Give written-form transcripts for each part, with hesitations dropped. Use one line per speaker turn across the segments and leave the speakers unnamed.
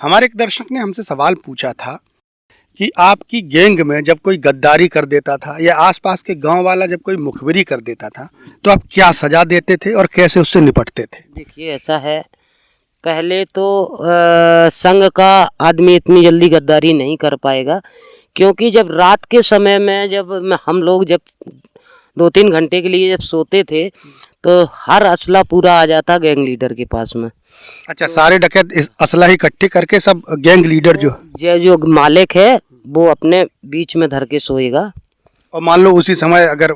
हमारे एक दर्शक ने हमसे सवाल पूछा था कि आपकी गैंग में जब कोई गद्दारी कर देता था या आसपास के गांव वाला जब कोई मुखबिरी कर देता था तो आप क्या सजा देते थे और कैसे उससे निपटते थे?
देखिए ऐसा है, पहले तो संघ का आदमी इतनी जल्दी गद्दारी नहीं कर पाएगा, क्योंकि जब रात के समय में हम लोग जब 2-3 घंटे के लिए जब सोते थे तो हर असला पूरा आ जाता गैंग लीडर के पास में।
अच्छा, सारे डकैत असला इकट्ठे करके सब गैंग लीडर
जो मालिक है वो अपने बीच में धर के सोएगा।
और मान लो उसी समय अगर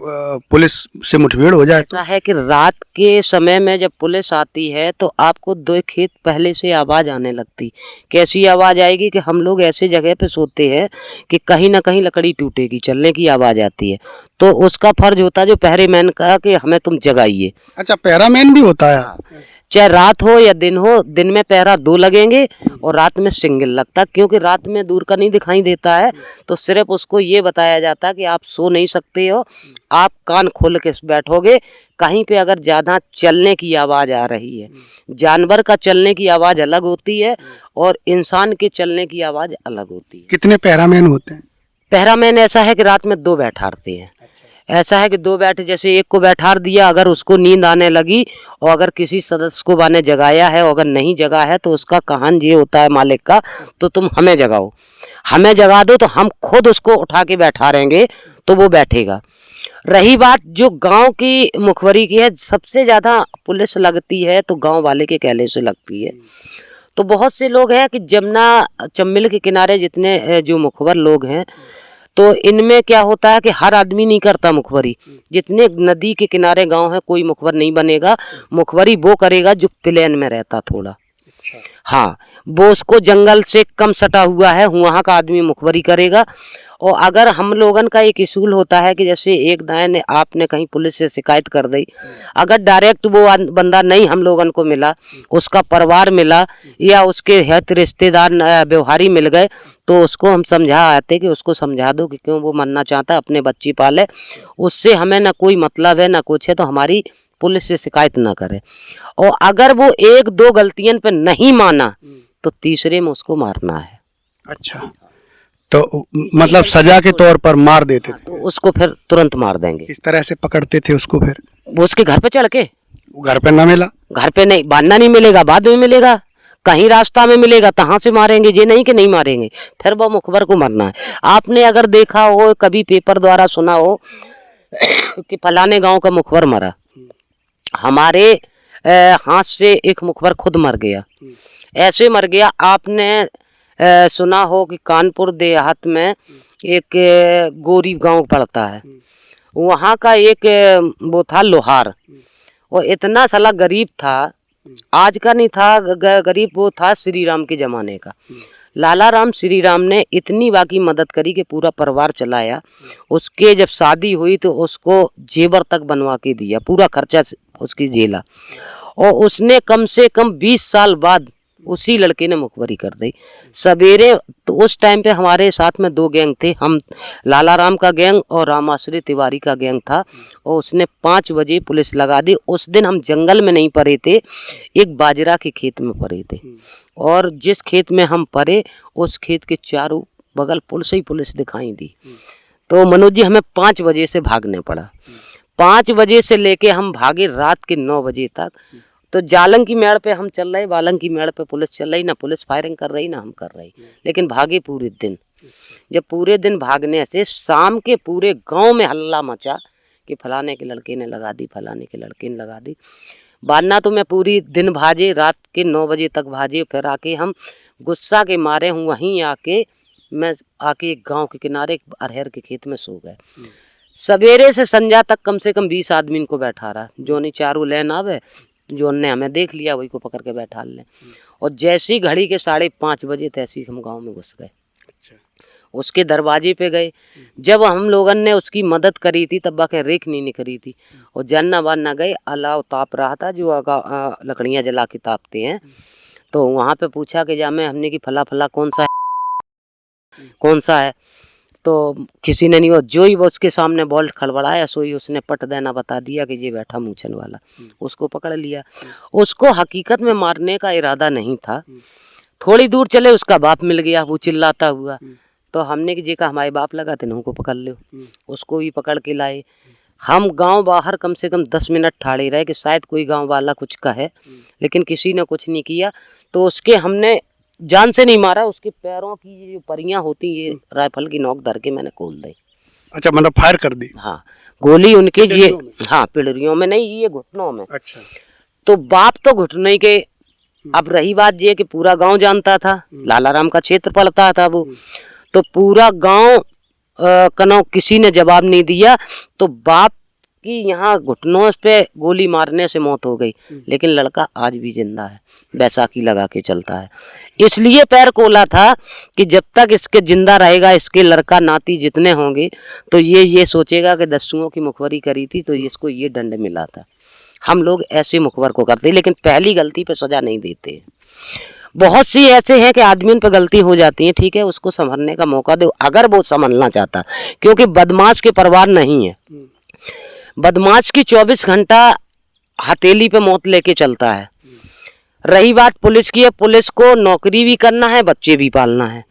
पुलिस से मुठभेड़ हो जाए तो?
ऐसा है कि रात के समय में जब पुलिस आती है तो आपको 2 खेत पहले से आवाज़ आने लगती। कैसी आवाज़ आएगी कि हम लोग ऐसे जगह पे सोते हैं कि कहीं ना कहीं लकड़ी टूटेगी, चलने की आवाज़ आती है। तो उसका फर्ज होता है जो पहरेमैन का कि हमें तुम जगाइए।
अच्छा, पहरामैन भी होता है?
चाहे रात हो या दिन हो, दिन में पहरा 2 लगेंगे और रात में सिंगल लगता, क्योंकि रात में दूर का नहीं दिखाई देता है। तो सिर्फ उसको ये बताया जाता है कि आप सो नहीं सकते हो, आप कान खोल के बैठोगे। कहीं पे अगर ज़्यादा चलने की आवाज़ आ रही है, जानवर का चलने की आवाज़ अलग होती है और इंसान के चलने की आवाज़ अलग होती है।
कितने पहरामैन होते हैं?
पहरामैन ऐसा है कि रात में 2 बैठाते हैं। ऐसा है कि 2 बैठ, जैसे एक को बैठार दिया, अगर उसको नींद आने लगी और अगर किसी सदस्य को बाने जगाया है और अगर नहीं जगा है तो उसका कहन ये होता है मालिक का, तो तुम हमें जगाओ, हमें जगा दो तो हम खुद उसको उठा के बैठा रहेंगे तो वो बैठेगा। रही बात जो गांव की मुखबरी की है, सबसे ज़्यादा पुलिस लगती है तो गांव वाले के कहले से लगती है। तो बहुत से लोग हैं कि जमुना चंबल के किनारे जितने जो मुखबर लोग हैं, तो इनमें क्या होता है कि हर आदमी नहीं करता मुखबरी। जितने नदी के किनारे गांव है कोई मुखबर नहीं बनेगा। मुखबरी वो करेगा जो प्लेन में रहता थोड़ा। हाँ, वो उसको जंगल से कम सटा हुआ है वहाँ का आदमी मुखबरी करेगा। और अगर हम लोगन का एक इसूल होता है कि जैसे एक दाएं ने आपने कहीं पुलिस से शिकायत कर दी, अगर डायरेक्ट वो बंदा नहीं हम लोगन को मिला, उसका परिवार मिला या उसके हित रिश्तेदार व्यवहारी मिल गए, तो उसको हम समझा आते कि उसको समझा दो कि क्यों वो मरना चाहता है, अपने बच्ची पाले, उससे हमें ना कोई मतलब है ना कुछ है, तो हमारी पुलिस से शिकायत ना करे। और अगर वो 1-2 गलतियों पे नहीं माना तो तीसरे में उसको मारना है।
अच्छा, तो मतलब सजा के तौर पर मार देते थे?
तो उसको फिर तुरंत मार देंगे।
किस तरह से पकड़ते थे उसको फिर?
वो उसके घर पे चढ़ के,
वो घर पे ना मिला?
घर पे नहीं, बांधना नहीं मिलेगा, बाद में मिलेगा, कहीं रास्ता में मिलेगा, तहाँ से मारेंगे। ये नहीं कि नहीं मारेंगे, फिर वो मुखबर को मरना है। आपने अगर देखा हो, कभी पेपर द्वारा सुना हो कि फलाने गांव का मुखबर मरा, हमारे हाथ से एक मुखबर खुद मर गया। ऐसे मर गया, आपने सुना हो कि कानपुर देहात में एक गोरी गांव पड़ता है, वहाँ का एक वो था लोहार, और इतना साला गरीब था, आज का नहीं था, गरीब वो था श्री राम के ज़माने का। लाला राम श्री राम ने इतनी बाकी मदद करी कि पूरा परिवार चलाया। उसके जब शादी हुई तो उसको जेवर तक बनवा के दिया, पूरा खर्चा उसकी झेला। और उसने कम से कम 20 साल बाद उसी लड़के ने मुखबरी कर दी सवेरे। तो उस टाइम पे हमारे साथ में 2 गैंग थे, हम लाला राम का गैंग और रामाश्री तिवारी का गैंग था। और उसने 5 बजे पुलिस लगा दी। उस दिन हम जंगल में नहीं पड़े थे, एक बाजरा के खेत में पड़े थे, और जिस खेत में हम पड़े उस खेत के चारों बगल पुलिस ही पुलिस दिखाई दी। तो मनोज जी हमें 5 बजे से भागने पड़ा। 5 बजे से लेके हम भागे रात के 9 बजे तक। तो जालंग की मेड़ पे हम चल रहे, बालंग की मेड़ पे पुलिस चल रही, ना पुलिस फायरिंग कर रही ना हम कर रही, लेकिन भागे पूरे दिन। जब पूरे दिन भागने से शाम के पूरे गांव में हल्ला मचा कि फलाने के लड़के ने लगा दी, फलाने के लड़के ने लगा दी। बारना तो मैं पूरी दिन भाजे, रात के 9 बजे तक भाजे। फिर आके हम गुस्सा के मारे हूँ वहीं आके मैं आके एक गाँव के किनारे एक अरहर के खेत में सो गए। सवेरे से संध्या तक कम से कम 20 आदमी को बैठा रहा, जो नहीं चारों लेन आवे, जो ने हमें देख लिया वही को पकड़ के बैठा लें। और जैसी घड़ी के 5:30 बजे तैसी हम गांव में घुस गए। उसके दरवाजे पे गए, जब हम लोगों ने उसकी मदद करी थी तब बाकी रेख नहीं निकली थी। और जानना बानना गए, अलाव ताप रहा था जो लकड़ियाँ जला के तापते हैं। तो वहाँ पे पूछा कि जा में हमने की फला फला कौन सा है, तो किसी ने नहीं, वो जो ही वो उसके सामने बॉल्ट खड़बड़ाया सो ही उसने पट देना बता दिया कि ये बैठा मूछन वाला। उसको पकड़ लिया। उसको हकीकत में मारने का इरादा नहीं था, थोड़ी दूर चले उसका बाप मिल गया, वो चिल्लाता हुआ। तो हमने कि जेका हमारे बाप लगा थे को पकड़ लो, उसको भी पकड़ के लाए। हम गांव बाहर कम से कम 10 मिनट ठाड़े रहे कि शायद कोई गांव वाला कुछ कहे, लेकिन किसी ने कुछ नहीं किया। तो उसके हमने जान से नहीं मारा, उसके पैरों की जो परियां होती ये राइफल की नोक धर के मैंने खोल दी।
अच्छा, मतलब फायर कर दी?
हाँ, गोली उनके ये,
पिड़रियों में?
हाँ पिड़रियों में नहीं, ये घुटनों में।
अच्छा।
तो बाप तो घुटने के। अब रही बात ये कि पूरा गांव जानता था, लालाराम का क्षेत्र पड़ता था वो, तो पूरा गांव कनो किसी ने जवाब नहीं दिया। तो बाप की यहाँ घुटनों पे गोली मारने से मौत हो गई, लेकिन लड़का आज भी जिंदा है, बैसाखी लगा के चलता है। इसलिए पैर कोला था कि जब तक इसके जिंदा रहेगा, इसके लड़का नाती जितने होंगे, तो ये सोचेगा कि दस्युओं की मुखबरी करी थी तो इसको ये दंड मिला था। हम लोग ऐसे मुखबर को करते, लेकिन पहली गलती पे सजा नहीं देते। बहुत सी ऐसे हैं कि आदमी पे गलती हो जाती है, ठीक है, उसको संभलने का मौका दो अगर वो संभलना चाहता, क्योंकि बदमाश के परवाह नहीं है। बदमाश की 24 घंटा हथेली पे मौत लेके चलता है। रही बात पुलिस की है, पुलिस को नौकरी भी करना है, बच्चे भी पालना है।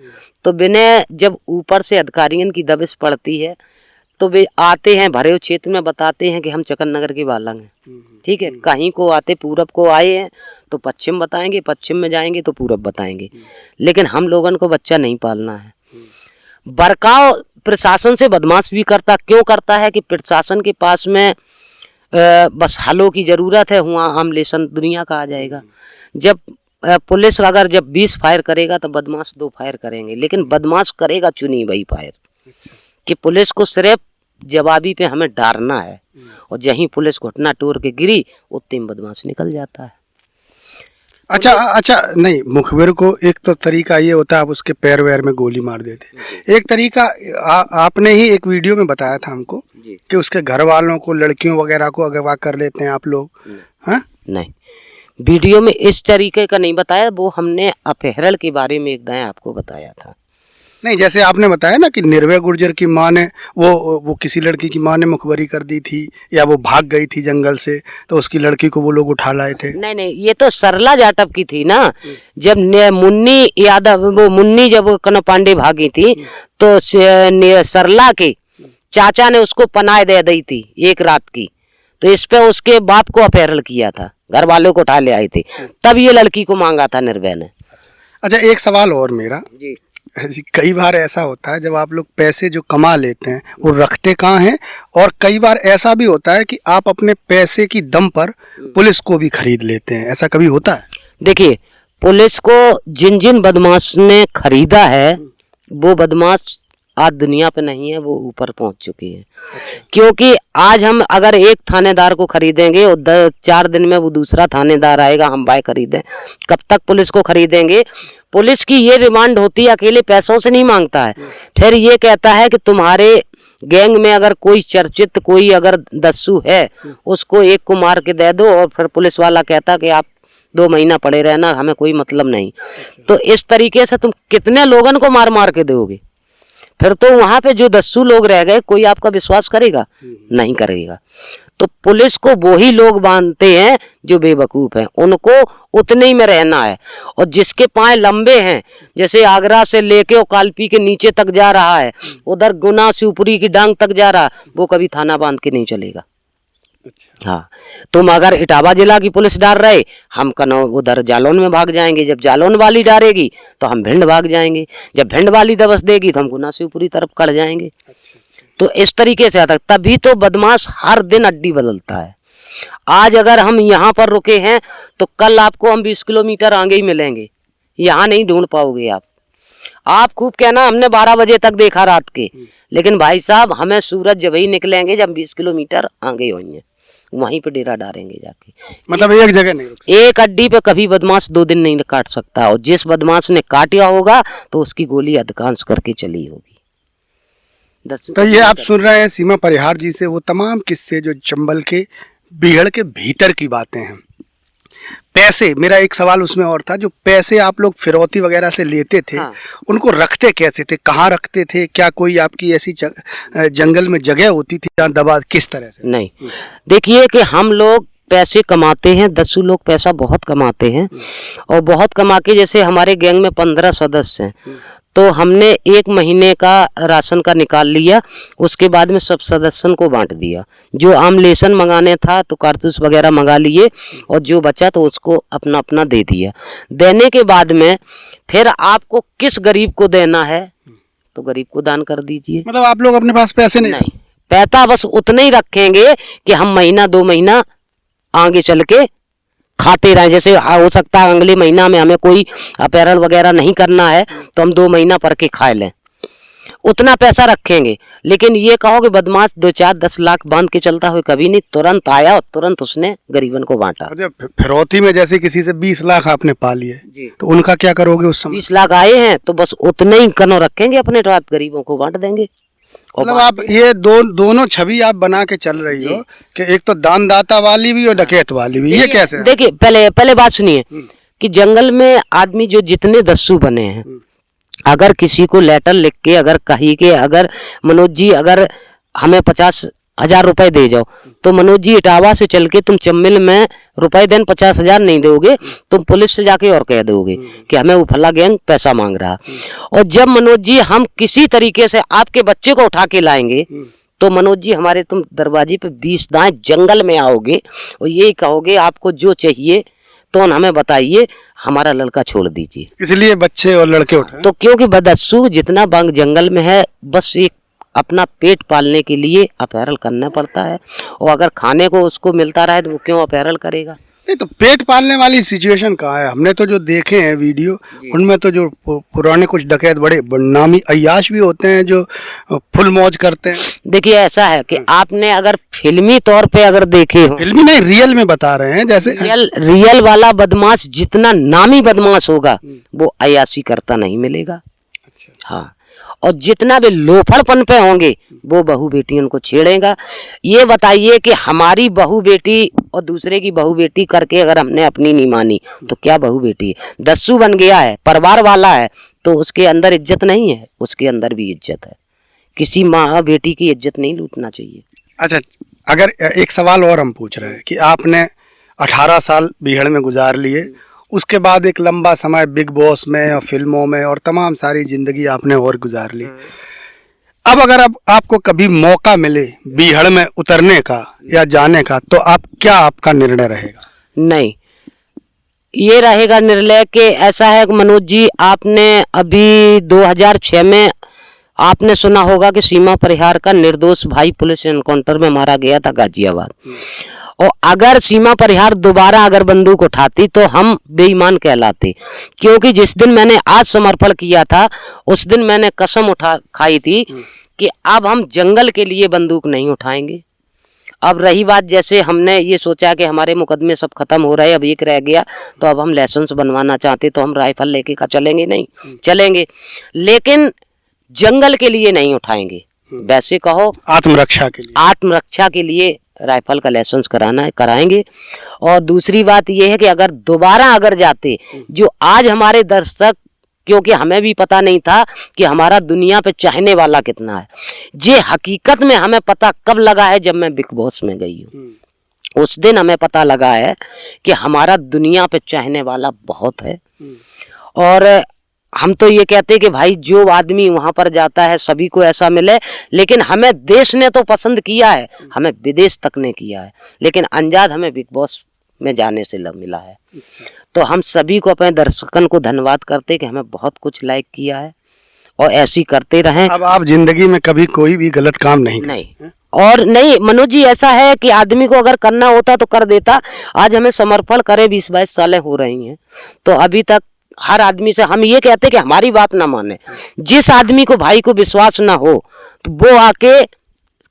तो बिना जब ऊपर से अधिकारियों की दबिश पड़ती है तो वे आते हैं भरे हुए क्षेत्र में, बताते हैं कि हम चकन नगर के बालंग हैं, ठीक है। कहीं को आते पूरब को आए हैं तो पश्चिम बताएंगे, पश्चिम में जाएंगे तो पूरब बताएंगे, लेकिन हम लोगों को बच्चा नहीं पालना है। बरकाव प्रशासन से बदमाश भी करता, क्यों करता है कि प्रशासन के पास में बस हलों की ज़रूरत है, वहाँ हम लेसन दुनिया का आ जाएगा। जब पुलिस अगर जब 20 फायर करेगा तो बदमाश 2 फायर करेंगे, लेकिन बदमाश करेगा चुनी वही फायर, कि पुलिस को सिर्फ जवाबी पे हमें डारना है, और जहीं पुलिस घुटना टूर के गिरी उतने में बदमाश निकल जाता है।
अच्छा, नहीं, मुखबिर को एक तो तरीका ये होता है आप उसके पैर वैर में गोली मार देते। एक तरीका आपने ही एक वीडियो में बताया था हमको कि उसके घर वालों को, लड़कियों वगैरह को अगवा कर लेते हैं आप लोग। हाँ,
नहीं, वीडियो में इस तरीके का नहीं बताया, वो हमने अपहरण के बारे में एक दाएं आपको बताया था।
नहीं, जैसे आपने बताया ना कि निर्भय गुर्जर की माँ ने वो किसी लड़की की माँ ने मुखबरी कर दी थी, या वो भाग गई थी जंगल से, तो उसकी लड़की को वो लोग उठा लाए थे।
नहीं, ये तो सरला जाटव की थी ना। जब मुन्नी यादव, वो मुन्नी जब कनो पांडे भागी थी तो सरला के चाचा ने उसको पनाह दे दी थी एक रात की, तो इस पे उसके बाप को अपहरण किया था, घर वालों को उठा ले आए थे, तब ये लड़की को मांगा था निर्भय ने।
अच्छा, एक सवाल और मेरा
जी,
कई बार ऐसा होता है जब आप लोग पैसे जो कमा लेते हैं वो रखते कहाँ हैं, और कई बार ऐसा भी होता है कि आप अपने पैसे की दम पर पुलिस को भी खरीद लेते हैं, ऐसा कभी होता है?
देखिए, पुलिस को जिन जिन बदमाश ने खरीदा है वो बदमाश आज दुनिया पे नहीं है, वो ऊपर पहुंच चुके हैं। क्योंकि आज हम अगर एक थानेदार को खरीदेंगे और 4 दिन में वो दूसरा थानेदार आएगा, हम बाय खरीदें, कब तक पुलिस को खरीदेंगे? पुलिस की ये डिमांड होती है, अकेले पैसों से नहीं मांगता है, फिर ये कहता है कि तुम्हारे गैंग में अगर कोई चर्चित कोई अगर दस्यु है उसको एक को मार के दे दो, और फिर पुलिस वाला कहता कि आप 2 महीना पड़े रहना, हमें कोई मतलब नहीं। तो इस तरीके से तुम कितने लोगों को मार मार के दोगे? फिर तो वहां पे जो दस्यु लोग रह गए, कोई आपका विश्वास करेगा? नहीं करेगा। तो पुलिस को वो ही लोग बांधते हैं जो बेवकूफ हैं, उनको उतने ही में रहना है। और जिसके पांव लंबे हैं, जैसे आगरा से लेके और कालपी के नीचे तक जा रहा है, उधर गुना शिवपुरी की डांग तक जा रहा, वो कभी थाना बांध के नहीं चलेगा। हाँ, तुम अगर इटावा जिला की पुलिस डाल रहे, हम कनो उधर जालौन में भाग जाएंगे, जब जालौन वाली डालेगी तो हम भिंड भाग जाएंगे, जब भिंड वाली दबस देगी तो हम गुना शिवपुरी तरफ कट जाएंगे। तो इस तरीके से आता, तभी तो बदमाश हर दिन अड्डी बदलता है। आज अगर हम यहाँ पर रुके हैं तो कल आपको हम 20 किलोमीटर आगे ही मिलेंगे, यहाँ नहीं ढूंढ पाओगे आप खूब कहना हमने 12 बजे तक देखा रात के, लेकिन भाई साहब हमें सूरज जब ही निकलेंगे जब 20 किलोमीटर आगे होंगे, वहीं पे डेरा डालेंगे जाके।
मतलब एक जगह नहीं रुकते।
एक अड्डी पे कभी बदमाश 2 दिन नहीं काट सकता, और जिस बदमाश ने काटा होगा तो उसकी गोली अधिकांश करके चली होगी।
तो ये आप सुन रहे हैं सीमा परिहार जी से वो तमाम किस्से जो चंबल के बीहड़ के भीतर की बातें हैं। पैसे, मेरा एक सवाल उसमें और था, जो पैसे आप लोग फिरौती वगैरह से लेते थे,
हाँ।
उनको रखते कैसे थे, कहाँ रखते थे? क्या कोई आपकी ऐसी जंगल में जगह होती थी जहाँ दबा, किस तरह से?
नहीं, देखिए कि हम लोग पैसे कमाते हैं, दस्यु लोग पैसा बहुत कमाते हैं और बहुत कमा के, जैसे हमारे गैंग में 15 सदस्य हैं, तो हमने 1 महीने का राशन का निकाल लिया, उसके बाद में सब सदस्यों को बांट दिया। जो आम लेसन मंगाने था तो कारतूस वगैरह मंगा लिए और जो बचा तो उसको अपना अपना दे दिया। देने के बाद में फिर आपको किस गरीब को देना है तो गरीब को दान कर दीजिए।
मतलब आप लोग अपने पास पैसे नहीं?
पैसा बस उतना ही रखेंगे कि हम महीना 2 महीना आगे चल के खाते रहें। जैसे हो सकता है अगले महीना में हमें कोई अपैरल वगैरह नहीं करना है तो हम 2 महीना पर के खा लें, उतना पैसा रखेंगे। लेकिन ये कहो कि बदमाश 2-4-10 लाख बांध के चलता हुआ कभी नहीं, तुरंत आया और तुरंत उसने गरीबन को बांटा।
अच्छा, फिरौती में जैसे किसी से 20 लाख आपने पा लिए तो उनका क्या करोगे उस समय?
20 लाख आए हैं तो बस उतने ही कनो रखेंगे अपने साथ, गरीबों को बांट देंगे।
मतलब आप ये दोनों छवि आप बना के चल रही हो कि एक तो दानदाता वाली भी और डकैत वाली भी, ये कैसे?
देखिए पहले बात सुनिए कि जंगल में आदमी जो जितने दस्यु बने हैं, अगर किसी को लेटर लिख के अगर कही के अगर मनोज जी अगर हमें 50,000 रुपए दे जाओ, तो मनोज जी इटावा से चल के तुम चम्मिल में रुपए देन 50,000 नहीं दोगे, तुम पुलिस से जाके और कह दोगे कि हमें वो फला गैंग पैसा मांग रहा। और जब मनोज जी हम किसी तरीके से आपके बच्चे को उठा के लाएंगे तो मनोज जी हमारे तुम दरवाजे पे 20 दाएं जंगल में आओगे और यही कहोगे आपको जो चाहिए तो हमें बताइए, हमारा लड़का छोड़ दीजिए।
इसलिए बच्चे और लड़के उठाए
तो क्योंकि बदस्सू जितना बंग जंगल में है, बस एक अपना पेट पालने के लिए अपहरण करना पड़ता है, और अगर खाने को उसको मिलता रहे तो वो क्यों अपहरण करेगा?
नहीं तो पेट पालने वाली सिचुएशन कहाँ है? हमने तो जो देखे हैं वीडियो, उनमें तो जो पुराने कुछ डकैत बड़े नामी अय्याश भी होते हैं जो फुल मौज करते हैं।
देखिए ऐसा है कि आपने अगर फिल्मी तौर पे अगर देखे हो,
फिल्मी नहीं रियल में बता रहे हैं, जैसे
रियल वाला बदमाश जितना नामी बदमाश होगा वो अय्याशी करता नहीं मिलेगा। हाँ, और जितना भी लोफड़पन पे होंगे वो बहू बेटी उनको छेड़ेगा। ये बताइए कि हमारी बहू बेटी और दूसरे की बहू बेटी करके अगर हमने अपनी नहीं मानी तो क्या बहू बेटी है? दस्यु बन गया है, परिवार वाला है, तो उसके अंदर इज्जत नहीं है? उसके अंदर भी इज्जत है। किसी माँ बेटी की इज्जत नहीं लूटना चाहिए।
अच्छा, अगर एक सवाल और हम पूछ रहे हैं कि आपने 18 साल बीहड़ में गुजार लिए, उसके बाद एक लंबा समय बिग बॉस में और फिल्मों में और तमाम सारी जिंदगी आपने और गुजार ली। अब अगर आपको कभी मौका मिले बीहड़ में उतरने का या जाने का, तो आपका निर्णय रहेगा?
नहीं, ये रहेगा निर्णय कि ऐसा है मनोज जी, आपने अभी 2006 में आपने सुना होगा कि सीमा परिहार का निर्दोष भाई पुलिस एनकाउंटर में मारा गया था गाजियाबाद। और अगर सीमा परिहार दोबारा अगर बंदूक उठाती तो हम बेईमान कहलाते, क्योंकि जिस दिन मैंने आज समर्पण किया था उस दिन मैंने कसम खाई थी कि अब हम जंगल के लिए बंदूक नहीं उठाएंगे। अब रही बात, जैसे हमने ये सोचा कि हमारे मुकदमे सब खत्म हो रहे, अब एक रह गया, तो अब हम लाइसेंस बनवाना चाहते तो हम राइफल लेके का चलेंगे? नहीं चलेंगे, लेकिन जंगल के लिए नहीं उठाएंगे। वैसे कहो आत्मरक्षा के लिए राइफल का लाइसेंस कराएंगे। और दूसरी बात यह है कि अगर दोबारा अगर जाते, जो आज हमारे दर्शक, क्योंकि हमें भी पता नहीं था कि हमारा दुनिया पे चाहने वाला कितना है, ये हकीकत में हमें पता कब लगा है? जब मैं बिग बॉस में गई हूँ, उस दिन हमें पता लगा है कि हमारा दुनिया पे चाहने वाला बहुत है। और हम तो ये कहते हैं कि भाई जो आदमी वहां पर जाता है सभी को ऐसा मिले, लेकिन हमें देश ने तो पसंद किया है, हमें विदेश तक ने किया है, लेकिन अंजाद हमें बिग बॉस में जाने से मिला है। तो हम सभी को, अपने दर्शकों को धन्यवाद करते कि हमें बहुत कुछ लाइक किया है और ऐसी करते रहें।
अब आप जिंदगी में कभी कोई भी गलत काम नहीं
और नहीं मनोज जी, ऐसा है कि आदमी को अगर करना होता तो कर देता। आज हमें समर्पण करे 20-22 सालें हो रही हैं, तो अभी तक हर आदमी से हम ये कहते कि हमारी बात ना माने, जिस आदमी को भाई को विश्वास ना हो तो वो आके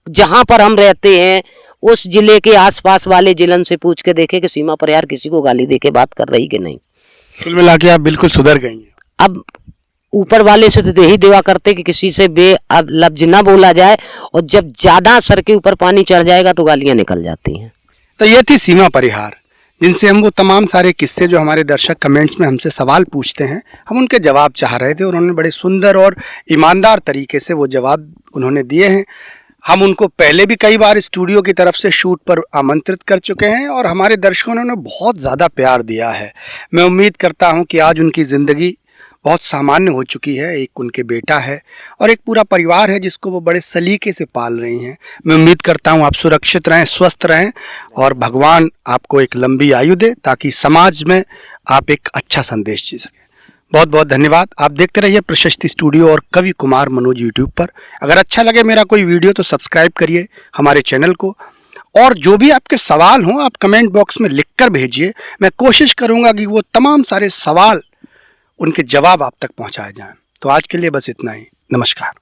जहां पर हम रहते हैं उस जिले के आसपास वाले जिलन से पूछ के देखे कि सीमा परिहार किसी को गाली दे के बात कर रही कि नहीं।
कुल मिला के आप बिल्कुल सुधर गई हैं।
अब ऊपर वाले से तो यही दुआ करते कि किसी से अब लफ्ज ना बोला जाए, और जब ज्यादा सर के ऊपर पानी चढ़ जाएगा तो गालियां निकल जाती हैं।
तो ये थी सीमा परिहार, जिनसे हम वो तमाम सारे किस्से जो हमारे दर्शक कमेंट्स में हमसे सवाल पूछते हैं, हम उनके जवाब चाह रहे थे, और उन्होंने बड़े सुंदर और ईमानदार तरीके से वो जवाब उन्होंने दिए हैं। हम उनको पहले भी कई बार स्टूडियो की तरफ से शूट पर आमंत्रित कर चुके हैं और हमारे दर्शकों ने उन्हें बहुत ज़्यादा प्यार दिया है। मैं उम्मीद करता हूं कि आज उनकी ज़िंदगी बहुत सामान्य हो चुकी है। एक उनके बेटा है और एक पूरा परिवार है जिसको वो बड़े सलीके से पाल रही हैं। मैं उम्मीद करता हूं आप सुरक्षित रहें, स्वस्थ रहें और भगवान आपको एक लंबी आयु दे ताकि समाज में आप एक अच्छा संदेश दे सकें। बहुत बहुत धन्यवाद। आप देखते रहिए प्रशस्ति स्टूडियो और कवि कुमार मनोज यूट्यूब पर। अगर अच्छा लगे मेरा कोई वीडियो तो सब्सक्राइब करिए हमारे चैनल को, और जो भी आपके सवाल हों आप कमेंट बॉक्स में लिखकर भेजिए। मैं कोशिश करूंगा कि वो तमाम सारे सवाल उनके जवाब आप तक पहुंचाए जाएं। तो आज के लिए बस इतना ही। नमस्कार।